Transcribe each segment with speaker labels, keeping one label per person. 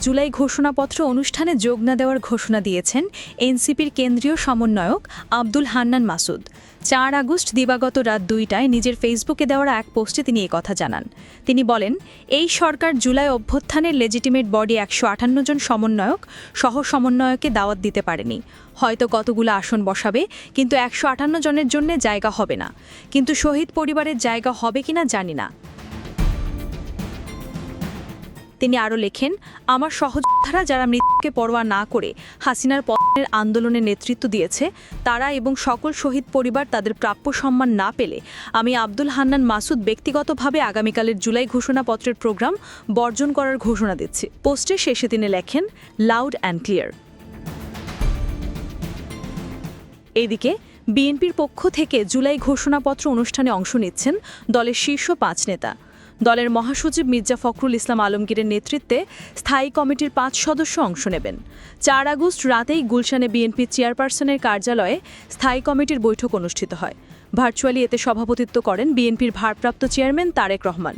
Speaker 1: জুলাই ঘোষণাপত্র অনুষ্ঠানে যোগ না দেওয়ার ঘোষণা দিয়েছেন এনসিপির কেন্দ্রীয় সমন্বয়ক আব্দুল হান্নান মাসুদ। ৪ আগস্ট দিবাগত রাত ২টায় নিজের ফেসবুকে দেওয়া এক পোস্টে তিনি কথা জানান। তিনি বলেন, এই সরকার জুলাই অভ্যুত্থানের লেজিটিমেট বডি ১৫৮ জন সমন্বয়ক সহ সমন্বয়কে দাওয়াত দিতে পারেনি। হয়তো কতগুলো আসন বসাবে, কিন্তু ১৫৮ জনের জন্য জায়গা হবে না। কিন্তু শহীদ পরিবারের জায়গা হবে কিনা জানি না। তিনি আরও লেখেন, আমার সহযোদ্ধারা যারা মৃত্যুকে পরোয়া না করে হাসিনার পতনের আন্দোলনে নেতৃত্ব দিয়েছে, তারা এবং সকল শহীদ পরিবার তাদের প্রাপ্য সম্মান না পেলে আমি আব্দুল হান্নান মাসুদ ব্যক্তিগতভাবে আগামীকালের জুলাই ঘোষণাপত্রের প্রোগ্রাম বর্জন করার ঘোষণা দিচ্ছি। পোস্টের শেষে তিনি লেখেন, লাউড অ্যান্ড ক্লিয়ার। এদিকে বিএনপির পক্ষ থেকে জুলাই ঘোষণাপত্র অনুষ্ঠানে অংশ নিচ্ছেন দলের শীর্ষ ৫ নেতা। দলের মহাসচিব মির্জা ফখরুল ইসলাম আলমগীরের নেতৃত্বে স্থায়ী কমিটির ৫ সদস্য অংশ নেবেন। ৪ আগস্ট রাতেই গুলশানে বিএনপি চেয়ারপারসনের কার্যালয়ে স্থায়ী কমিটির বৈঠক অনুষ্ঠিত হয়। ভার্চুয়ালি এতে সভাপতিত্ব করেন বিএনপির ভারপ্রাপ্ত চেয়ারম্যান তারেক রহমান।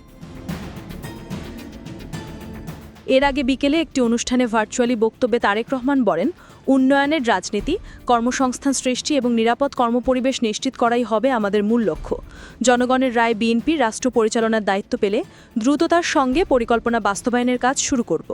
Speaker 1: এর আগে বিকেলে একটি অনুষ্ঠানে ভার্চুয়ালি বক্তব্যে তারেক রহমান বলেন, উন্নয়নের রাজনীতি, কর্মসংস্থান সৃষ্টি এবং নিরাপদ কর্মপরিবেশ নিশ্চিত করাই হবে আমাদের মূল লক্ষ্য। জনগণের রায় বিএনপি রাষ্ট্র পরিচালনার দায়িত্ব পেলে দ্রুততার সঙ্গে পরিকল্পনা বাস্তবায়নের কাজ শুরু করব।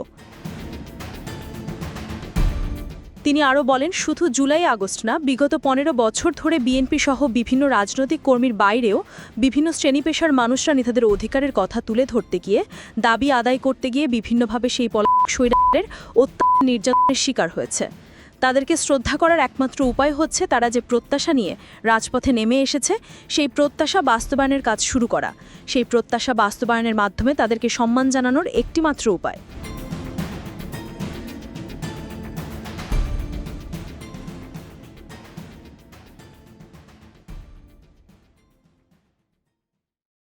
Speaker 1: তিনি আরও বলেন, শুধু জুলাই আগস্ট না, বিগত ১৫ বছর ধরে বিএনপি সহ বিভিন্ন রাজনৈতিক কর্মীর বাইরেও বিভিন্ন শ্রেণী পেশার মানুষরা নিজেদের অধিকারের কথা তুলে ধরতে গিয়ে, দাবি আদায় করতে গিয়ে বিভিন্নভাবে সেই পলাতক স্বৈরাচারের অত্যাচার নির্যাতনের শিকার হয়েছে। তাদেরকে শ্রদ্ধা করার একমাত্র উপায় হচ্ছে তারা যে প্রত্যাশা নিয়ে রাজপথে নেমে এসেছে, সেই প্রত্যাশা বাস্তবায়নের কাজ শুরু করা। সেই প্রত্যাশা বাস্তবায়নের মাধ্যমে তাদেরকে সম্মান জানানোর একটিমাত্র উপায়।